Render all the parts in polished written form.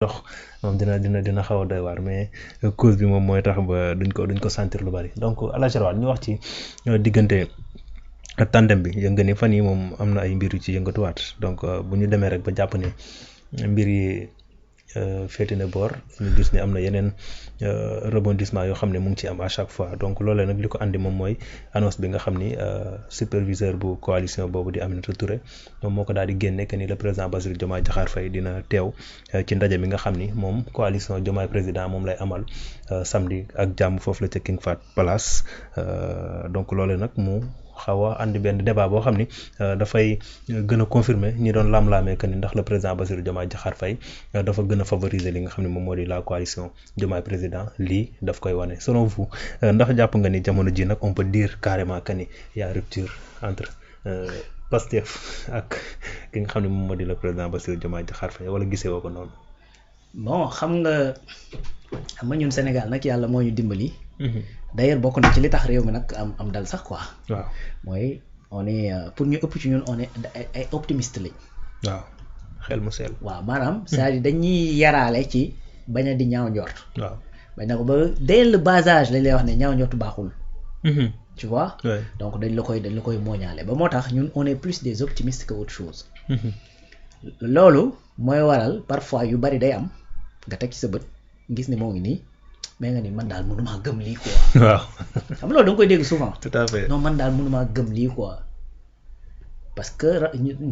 dox moom dina xaw a doy waar mais cause bi moom mooy tax ba duñ ko sentir lu bari donc El Hadj Rawane ñu wax ci diggante tandem bi yëngu ni fan yi moom am na ay mbir yu ci yëngatuwaat donc bu ñu demee rek ba jàpp ne mbir yi féete na boor ñu gis ne am na yeneen rebondissement yoo xam ne mu ngi ci am à chaque fois donc loolee nag li ko andi moom mooy annonce bi nga xam ni superviseur bu coalition boobu di Aminata Touré moom moo ko daal di génne que ni le président Bassirou Diomaye Diakhar Faye dina teew ci ndaje mi nga xam ni moom coalition Diomaye président moom lay amal samedi ak jàmm foofu la ca King Fahd Palace donc loolee nag mu xaw a andi benn débat boo xam ni dafay gën a confirmer ñi doon lam-laamee que ni ndax le président Bassirou Diomaye Diakhar Faye dafa gën a favoriser li nga xam ne moom moo di la coalition Diomaye président lii daf koy wane selon vous ndax jàpp nga ni jamono ji nag on peut dire carrément que ni y a rupture entre Pastef ak ki nga xam ne moom moo di le président Bassirou Diomaye Diakhar Faye wala gisee woo ko noonu. bon xam nga ñun Sénégal nag yàlla moo ñu dimbali. d'ailleurs bokk na ci li tax réew mi nag am dal sax quoi. waaw mooy on est pour ñu ëpp ci ñun on est ay optimiste lañ. waaw xel mu seel. waaw maanaam c'est-à-dire dañuy yaraale ci bañ a di ñaaw njort. waaw bañ na ko ba dès le bas âge lañ lay wax ne ñaaw njort baaxul. tu vois. Ouais. donc dañ la koy mooñaale ba moo tax ñun on est plus des optimistes que autre chose. loolu mooy waral parfois yu bari day am nga teg ci sa bët gis ne moo ngi nii. mais nga ni man daal mënumaa gëm lii quoi. waaw xam nga loolu da nga koy dégg souvent. tout à fait non man daal mënumaa gëm lii quoi parce que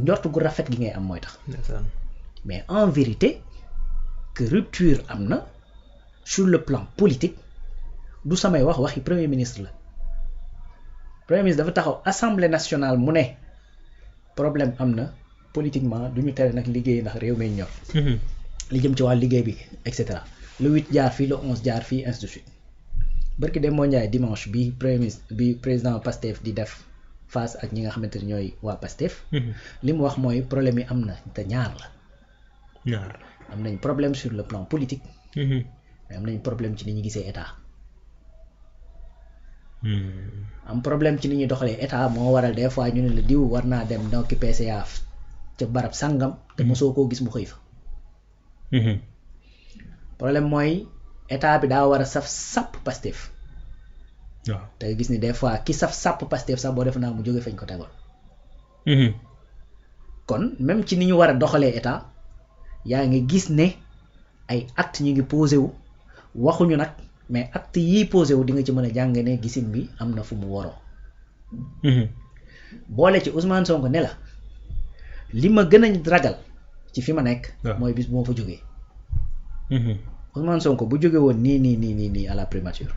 njort gu rafet gi ngay am mooy tax. mais en vérité que rupture am na sur le plan politique du samay waxi premier ministre la premier ministre dafa taxaw assemblée nationale mu ne problème am na politiquement du ñu tere nag liggéey ndax réew mi ñor. li jëm ci wàllu liggéey bi et cetera. le 8 jaar fii le 11 jaar fii ainsi de suite barki dem moo Ndiaye dimanche bi premier ministre bi président Pastef di def face ak ñi nga xamante ne ñooy waa Pastef. li mu wax mooy problème yi am na te ñaar la. am nañ problème sur le plan politique. mais am nañ problème ci ni ñu gisee état. am problème ci ni ñuy doxalee état moo waral des fois ñu ne la diw war naa dem ndokki PCA ca barab sangam. te mosoo koo gis mu xëy fa. problème mooy état bi daa war a saf sàpp Pastef. waaw te gis ni des fois ki saf sàpp Pastef sax boo def naa mu jóge fañ ko tegoon. kon même ci ni ñu war a doxalee état yaa ngi gis ne ay actes ñu ngi posé wu waxuñu nag mais actes yii posé wu di nga ci mën a jàng ne gisin bi am na fu mu waroo. boole ci Ousmane Sonko ne la li ma gën a ragal ci fi ma nekk. mooy bis bu ma fa jógee. Ousmane Sonko bu jóge woon nii à la primature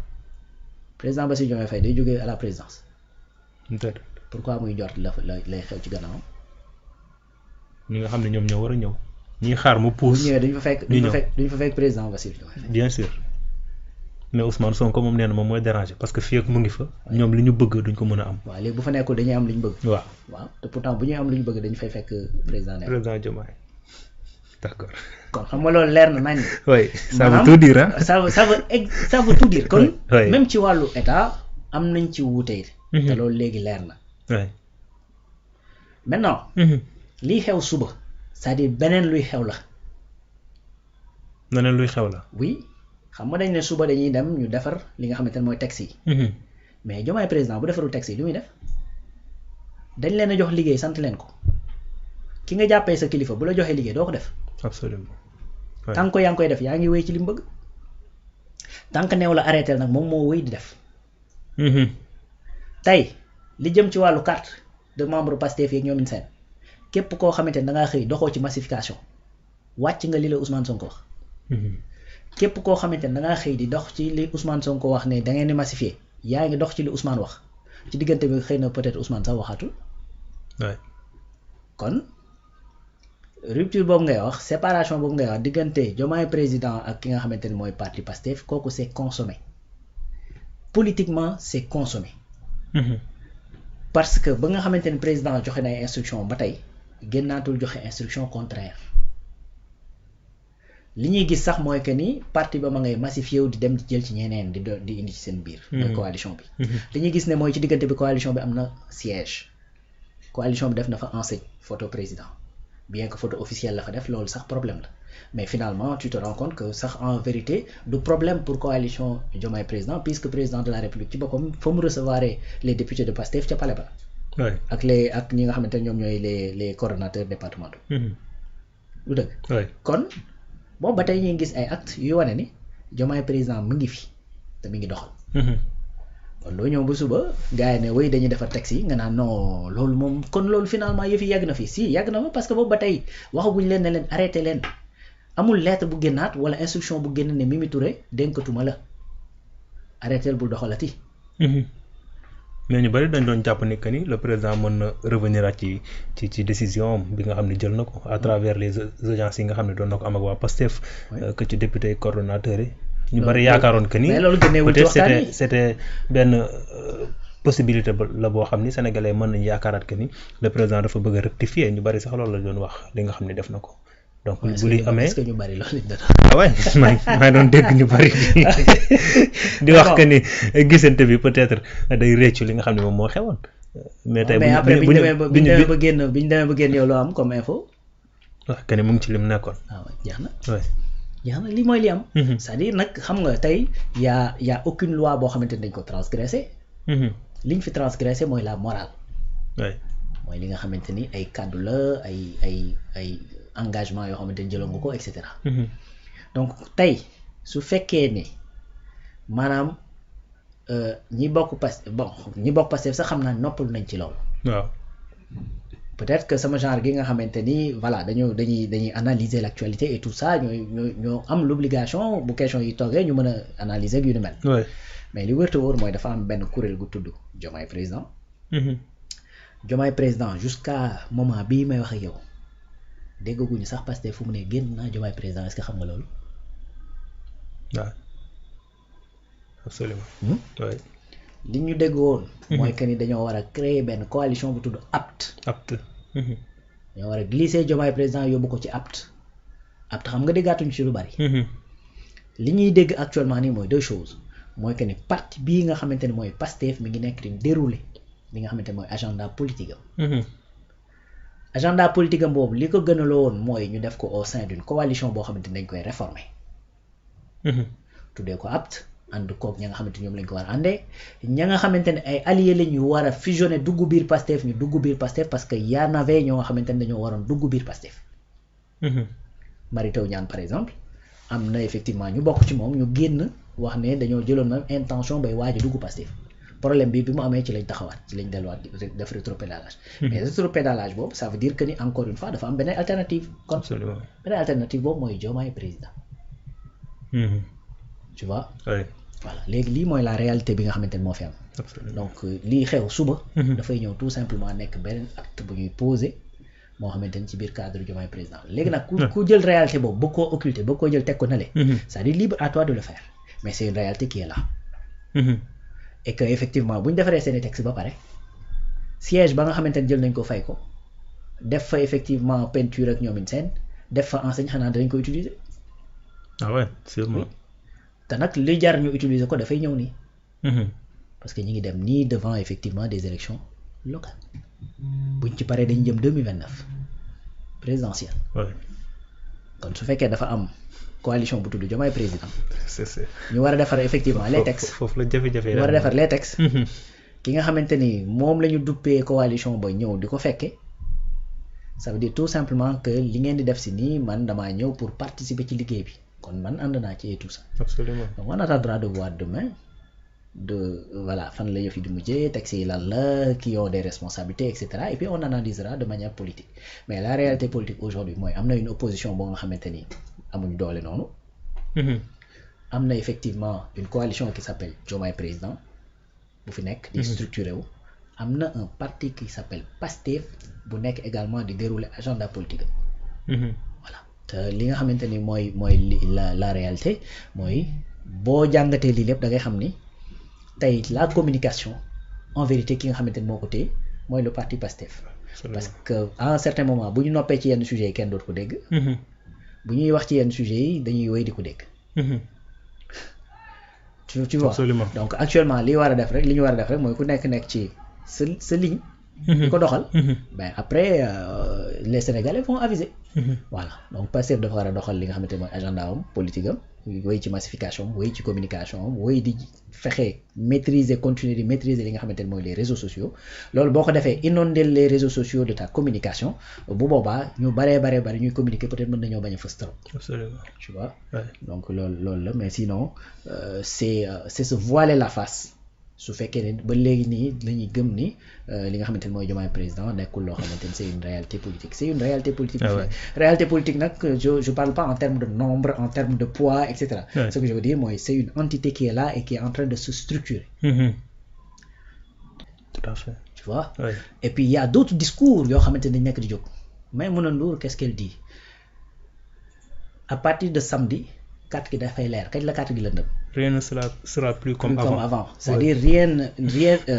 président Bassirou Diomaye Faye day jógee à la présidence. pourquoi muy jot lay xew ci gannaawam. ñi nga xam ne ñoom ñoo war a ñëw. ñi xaar mu pousse. bu ñëwee duñ fa fekk président Bassirou Diomaye Faye. bien sûr mais Ousmane Sonko moom nee na moom mooy déranger parce que fii ak mu ngi fa. ñoom li ñu bëgg duñ ko mën a am. waaw léegi bu fa nekkul dañuy am li ñu bëgg. waaw te pourtant bu ñuy am li ñu bëgg dañu fay fekk président nekk. président Diomaye d'accord. kon xam nga loolu leer na nañ. oui ça veut tout dire ah. ça veut tout dire kon. oui même ci wàllu état am nañ ci wuute. te loolu léegi leer na. oui. maintenant. liy xew suba c'est-à-dire beneen luy xew la. leneen luy xew la. oui xam nga dañ ne suba dañuy dem ñu defar li nga xamante ne mooy texte yi. mais Diomaye président bu defarul texte yi lu muy def dañ leen a jox liggéey sant leen ko ki nga jàppee sa kilifa bu la joxee liggéey doo ko def. absolument. tant que yaa ngi koy def yaa ngi wéy ci li mu bëgg tant que neew la arrêté nag moom moo wéy di def. tey li jëm ci wàllu carte de membre Pastef yeeg ñoom seen képp koo xamante ne da ngaa xëy doxoo ci massification wàcc nga li la Ousmane Sonko wax. képp koo xamante ne da ngaa xëy di dox ci li Ousmane Sonko wax ne da ngeen di massifier yaa ngi dox ci li Ousmane wax ci diggante bi xëy na peut-être Ousmane sax waxaatul. kon. rupture boobu ngay wax séparation boobu ngay wax diggante Diomaye président ak ki nga xamante ne mooy parti Pastef kooku c'est consommé politiquement c'est consommé. parce que ba nga xamante ne président joxe na ay instruction ba tey génnaatul joxe instruction contraire li ñuy gis sax mooy que ni parti ba ma ngay massifié wu di dem di jël ci ñeneen di indi ci seen biir. mooy coalition bi. li ñuy gis ne mooy ci diggante bi coalition bi am na siège coalition bi def na fa enseigne photo président. bien que photo officielle la fa def loolu sax problème la mais finalement tu te rends compte que sax en vérité du problème pour coalition Diomaye président puisque président de la République ci boppam fa mu recevoir les députés de Pastef ca palais ba ak ñi nga xamante ne ñoom ñooy les coordonnateurs départementaux lu dëgg kon bon ba tey ñuy gis ay actes yu wane ni Diomaye président mu ngi fi te mi ngi doxal kon loo ñëw ba suba gars yi ne way dañuy defar texte yi nga naan non loolu moom kon loolu finalement yëf yi yàgg na fi si yàgg na fa parce que boobu ba tey waxaguñ leen ne leen arrêté leen amul lettre bu génnaat wala instruction bu génn ne Mimi Touré dénkatuma la arrêté bul doxalati. mais ñu bari dañ doon jàpp ni que ni le président mën na revenir at ci décision bi nga xam ne jël na ko à travers les audiences yi nga xam ne doon na ko am ak waa Pastef que ci député coordonnateurs yi. ñu bari yaakaaroon que ni peut-être c'était benn possibilité la boo xam ni sénégalais mën nañu yaakaaraat que ni le président dafa bëgg a rectifier ñu bari sax loolu la doon wax li nga xam ne def na ko. donc bu li amee est-ce que ñu bari loolu lañ doon ah ouais maa doon dégg ñu bari di wax que ni gisante bi peut-être day réccu li nga xam ne moom moo xewoon. mais tey après bi ñu demee ba génn yow loo am comme info. waaw que ni mu ngi ci lim nekkoon. waaw jeex na. jeex na lii mooy li am. c'est-à-dire nag xam nga tey y a aucune loi boo xamante ni dañ ko transgressé. liñ fi transgressé mooy la morale. mooy li nga xamante ni ay kàddu la ay engagement yoo xamante ni jëloon nga ko et cetera. donc tey su fekkee ne maanaam ñi bokk Pastef sax xam naa noppalu nañ ci loolu. waaw peut-être que sama genre gi nga xamante ni voilà dañuy analyser l'actualité et tout ça ñoo am l'obligation bu question yi toogee ñu mën a analyser ak yu ni mel. mais li wër te wóor mooy dafa am benn kuréel gu tudd Diomaye président. Diomaye président jusqu'à moment bii may wax ak yow déggaguñu sax Pastef fu mu ne génn naa Diomaye président est-ce que xam nga loolu. waaw absolument. li ñu dégg woon. mooy que ni dañoo war a créer benn coalition bu tudd APT. dañoo war a glisser Diomaye président yóbbu ko ci APT xam nga déggaatuñu ci lu bari. li ñuy dégg actuellement nii mooy deux choses mooy que ni parti bii nga xamante ne mooy Pastef mi ngi nekk di dérouler li nga xamante ne mooy agenda politique am. agenda politique am boobu li ko gënaloo woon mooy ñu def ko au sein d'une coalition boo xamante ni dañ koy réformer. tuddee ko APT. ànd koog ña nga xamante ni ñoom lañ ko war a àndee ña nga xamante ne ay alliés lañ ñu war a fusionner dugg biir Pastef ñu dugg biir Pastef parce que y en avait ñoo nga xamante ne dañoo waroon dugg biir Pastef. Mary Teuw Niane par exemple am na effectivement ñu bokk ci moom ñu génn wax ne dañoo jëloon même intention bay waaj a dugg Pastef problème bi mu amee ci lañ taxawaat ci lañ delluwaat def rétropédalage. mais rétropédalage boobu ça veut dire que ni encore une fois dafa am beneen alternative. kon beneen alternative boobu mooy Diomaye président. tu vois. voilà léegi lii mooy la réalité bi nga xamante ne moo fi am. donc lii xew suba. dafay ñëw tout simplement nekk beneen acte bu ñuy poser moo xamante ni ci biir cadre Diomaye président léegi nag ku jël réalité boobu bëgg koo occulter bëgg koo jël teg ko na le c'est-à-dire libre à toi de le faire mais c'est une réalité qui est là. et que effectivement bu ñu defaree seeni texte ba pare siège ba nga xamante ne jël nañ ko fay ko def fa effectivement peinture ak ñoomin seen def fa enseigne xanaa danañ ko utiliser. ah ouais sûrement. te nag li jar ñu utiliser ko dafay ñëw nii. parce que ñu ngi dem nii devant effectivement des élections locales. buñ ci paree dañu jëm 2029 présidentielle. kon su fekkee dafa am coalition bu tudd Diomaye président. ñu war a defar effectivement les textes. foofu la jafe-jafe ñu war a defar les textes. ki nga xamante ni moom la ñu duppee coalition ba ñëw di ko fekkee ça veut dire tout simplement que li ngeen di def si nii man damaa ñëw pour participer ci liggéey bi. kon man ànd naa ci et tout ça. absolument donc on attendra de voir demain voilà fan la yëf yi di mujjee texte yi lan la qui ont des responsabilités et cetera et puis on analysera de manière politique mais la réalité politique aujourd'hui mooy am na une opposition boo nga xamante ni amuñu doole noonu. am na effectivement une coalition qui s'appelle Diomaye président bu fi nekk. di structuré wu. am na un parti qui s'appelle Pastef bu nekk également di dérouler agenda politique am. li nga xamante ni mooy la réalité mooy boo jàngatee lii lépp da ngay xam ni tey la communication en vérité ki nga xamante ni moo ko téye mooy le parti Pastef. parce que à un certain moment bu ñu noppee ci yenn sujets yi kenn dootu ko dégg. bu ñuy wax ci yenn sujets yi dañuy wéy di ko dégg. tu vois absolument donc actuellement li ñu war a def rek mooy ku nekk ci sa ligne di ko doxal ben après les Sénégalais vont aviser voilà donc Pastef dafa war a doxal li nga xamante mooy agenda am politique am wéy ci massification wéy ci communication am wéy di fexe maîtriser continuer di maîtriser li nga xamante ne mooy les réseaux sociaux loolu boo ko defee inonder les réseaux sociaux de ta communication bu boobaa ñu baree ñuy communiquer peut-être mën nañoo bañ a fës trop. Absolument. Tu vois. Ouais. Donc loolu la mais sinon c'est se voiler la face su fekkee ne ba léegi nii la ñuy gëm ni li nga xamante ne mooy Diomaye président nekkul loo xamante ne c'est une réalité politique c'est une réalité politique. Ah ouais. Réalité politique nag je parle pas en termes de nombre en termes de poids et cetera. Ouais. Ce que je veux dire mooy c'est une entité qui est là et qui est en train de se structurer. Tout à fait. Tu vois. Ouais. Et puis il y a d'autres discours yoo xamante ne dañ nekk di jóg Maïmouna Ndour qu'est-ce qu'elle dit à partir de samedi carte gi dafay leer kañ la carte gi lëndëm. Rien ne sera plus comme avant. C'est-à-dire rien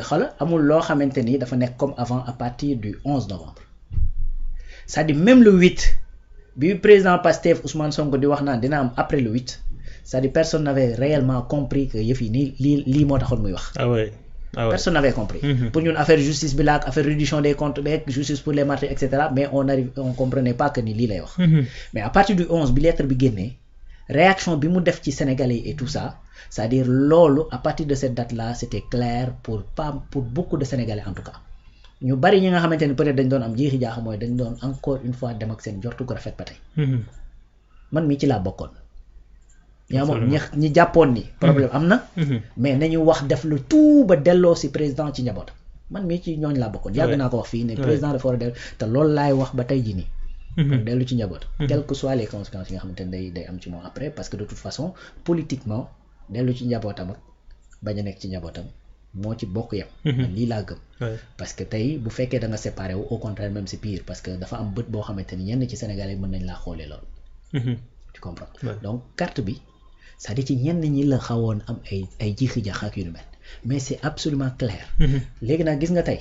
xoolal amul loo xamante ni dafa nekk comme avant à partir du 11 novembre c'est-à-dire même le 8 bi président Pastef Ousmane Sonko di wax naan dina am après le 8 c'est-à-dire personne n'avait réellement compris que yëf yi nii lii moo taxoon muy wax. Ah ouais. Ah ouais. Personne n'avait compris. Pour ñun affaire justice bi la ak affaire réduction des comptes beeg justice pour les marchés et cetera mais on comprenait pas que ni lii lay wax. Mais à partir du 11 bi lettre bi génnee réaction bi mu def ci Sénégalais et tout ça c'est-à-dire loolu à partir de cette date là c'était clair pour beaucoup de Sénégalais en tout cas ñu bari ñi nga xamante ni peut-être dañ doon am jiixi jaax mooy dañ doon encore une fois dem ak seen jortu ko rafet ba tey. Man mii ci laa bokkoon. ñaa moom ñi jàppoon ni problème am na mais nañu wax def lu tout ba delloo si président ci njabootam man mii ci ñooñ laa bokkoon yàgg naa ko wax fii ne président dafa war a dellu te loolu laay wax ba tey ji nii dellu ci njabootam quelles que soient les conséquences yi nga xamante ne day am ci moom après parce que de toute façon politiquement dellu ci njabootam ak bañ a nekk ci njabootam moo ci bokk yam man lii laa gëm parce que tey bu fekkee da nga séparé wu au contraire même c'est pire parce que dafa am bët boo xamante ni ñenn ci Sénégalais mën nañ laa xoolee loolu tu comprends donc carte bi c'est-à-dire ci ñenn ñi la xawoon am ay jiixi jaax ak yu mel mais c'est absolument clair. léegi nag gis nga tey.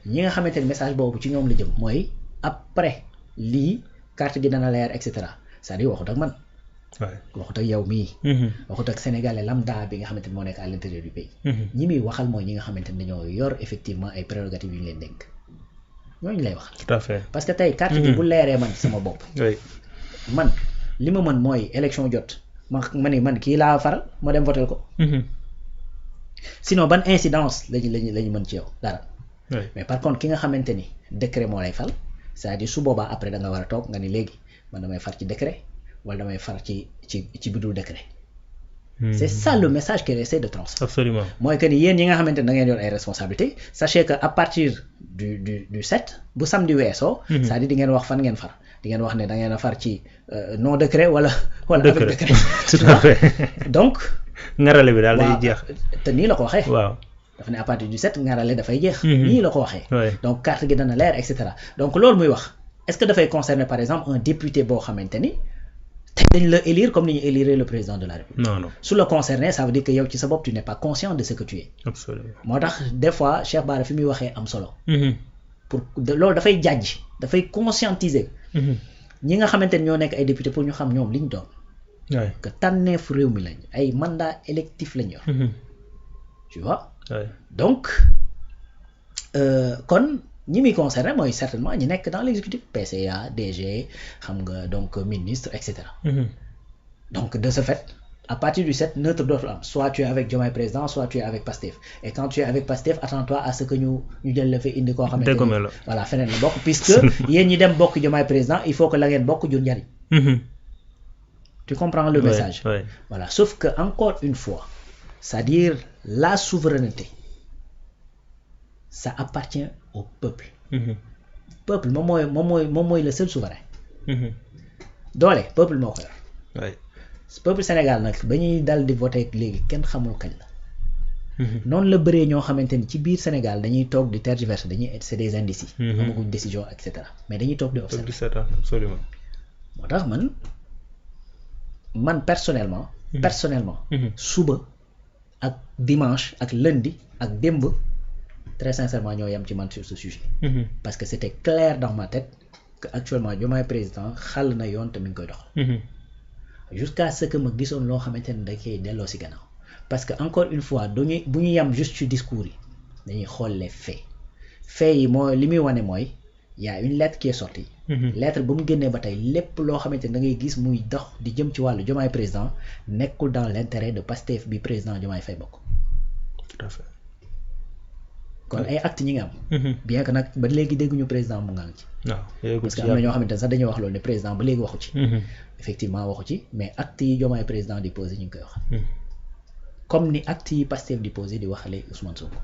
ñi nga xamante ne message boobu ci ñoom la jëm mooy après lii carte gi dana leer et cetera c'est-à-dire waxut ak man. waxut ak yow mii. waxut ak sénégalais lambda bi nga xamante ne moo nekk à l'intérieur du pays. ñi muy waxal mooy ñi nga xamante ne dañoo yor effectivement ay prérogatives yu ñu leen dénk ñooñu lay waxal. Tout à fait. parce que tey carte gi bu leeree man sama bopp. man li ma mën mooy élection jot. man kii laa faral ma dem voter ko. Sinon ban incidence lañu mën ci yow dara. Mais par contre ki nga xamante ni décret moo lay fal c'est-à-dire su boobaa après da nga war a toog nga ni léegi man damay far ci décret wala damay far ci bidul décret. C'est ça le message qu'elle essaie de transmettre. Absolument. mooy que ni yéen ñi nga xamante ne da ngeen yor ay responsabilités sachez que à partir du 7 bu samedi weesoo. c'est-à-dire di ngeen wax fan ngeen far. di ngeen wax ne da ngeen a far ci non décret wala avec décret. Tout à fait. Donc. ngarale bi daal day jeex. te nii la ko waxee. waaw dafa ne à partir du 7 ngarale dafay jeex. nii la ko waxee. donc carte gi dana leer et cetera donc loolu muy wax est-ce que dafay concerner par exemple un député boo xamante ni te dañ la élire comme ni ñu élire le président de la République. non. su la concerner ça veut dire que yow ci sa bopp tu n'es pas conscient de ce que tu es. Absolument. moo tax des fois Cheikh Bara fi muy waxee am solo. pour loolu dafay jàjj dafay conscientiser. ñi nga xamante ne ñoo nekk ay député pour ñu xam ñoom liñ doon. que tànneefu réew mi lañ ay mandat électif lañ yor. tu vois. donc kon ñi muy concerné mooy certainement ñi nekk dans l'exécutif PCA DG xam nga donc ministre et cetera. donc de ce fait à partir du 7 neutre dootul am soit tu es avec Diomaye président soit tu es avec Pastef et quand tu es avec Pastef attends-toi à ce que ñu jël la fa indi koo xamante ni voilà feneen la bokk puisque yéen ñi dem bokk Diomaye président il faut que la ngeen bokk jur njariñ. Tu comprends le message. Voilà sauf que encore une fois c'est-à-dire la souveraineté ça appartient au peuple. Peuple moom mooy le seul souverain. doole peuple moo ko yor. peuple Sénégal nag ba ñuy dal di voter léegi kenn xamul kañ la. noonu la bëree ñoo xamante ni ci biir Sénégal dañuy toog di tergiverser c'est des indécis. amaguñ décision et cetera mais dañuy toog di observer. Absolument. moo tax man personnellement. suba ak dimanche ak lundi ak démb très sincèrement ñoo yem ci man sur ce sujet. parce que c'était clair dans ma tête que actuellement Diomaye président xàll na yoon te mi ngi koy doxal. jusqu'à ce que ma gisoon loo xamante ne da koy delloo si gannaaw parce que encore une fois bu ñu yem juste ci discours yi dañuy xool les faits fait yi mooy li muy wane mooy y a une lettre qui est sortie. lettre ba mu génnee ba tey lépp loo xamante ne da ngay gis muy dox di jëm ci wàllu Diomaye président nekkul dans l'intérêt de Pastef bi président Diomaye Faye bokk. tout à fait. kon ay actes ñi nga am. bien que nag ba léegi dégguñu président mu ngi ci. waaw parce que am na ñoo xamante ne sax dañuy wax loolu ne président ba léegi waxu ci. effectivement waxu ci mais actes yi Diomaye président di posé ñu ngi koy wax. comme ni actes yi Pastef di posé di waxale Ousmane Sonko.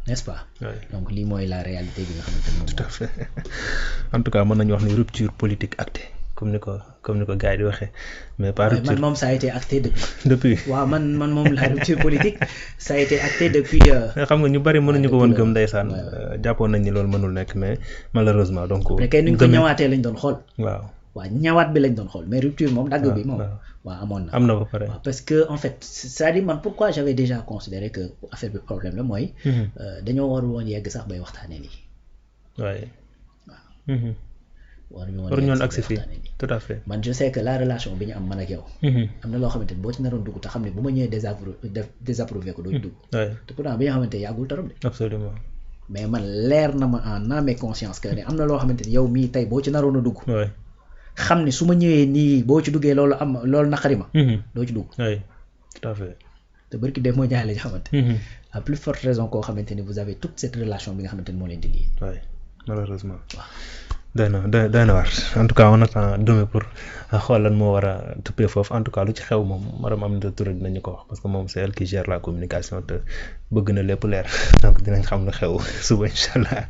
n'est-ce pas. oui donc lii mooy la réalité bi nga xamante ne tout à fait en tout cas mën nañu wax ni rupture politique actée comme ni ko gars yi di waxee mais pas rupture man moom ça a été acté depuis. waaw man moom la rupture politique ça a été acté depuis. xam nga ñu bari mënuñu ko woon gëm ndeysaan. jàppoon nañ ni loolu mënul nekk mais malheureusement donc. mais kay nuñ ko ñëwaatee lañ doon xool. waaw ñawaat bi lañ doon xool mais rupture moom dagg bi moom. waaw amoon na am na ba pare. waaw parce que en fait c'est-à-dire man pourquoi j'avais déjà considéré que affaire bi problème la mooy. dañoo war woon yegg sax bay waxtaanee lii. waaye. waaw waruñu woon agsi fii tout à fait. man je sais que la relation bi ñu am man ak yow. am na loo xamante ni boo ci naroon dugg te xam ne bu ma ñëwee désapprouvé ko doo ci dugg. te pourtant bi nga xamante yàggul trop de. absolument. mais man leer na ma en âme et conscience que ne am na loo xamante ni yow mii tey boo ci naroon a dugg. xam ne su ma ñëwee nii boo ci duggee loolu naqari ma. doo ci dugg. oui tout à fait. te barki def moo jaay la ñu xamante. à plus forte raison koo xamante ni vous avez toute cette relation bi nga xamante ni moo leen di lii. oui malheureusement. waaw doy na waar en tout cas on attend demain pour xool lan moo war a tuppee foofu en tout cas lu ci xew moom madame Aminata Touré dinañu ko wax parce que moom c'est elle qui gère la communication te bëgg na lépp leer donc dinañ xam lu xew suba incha allah.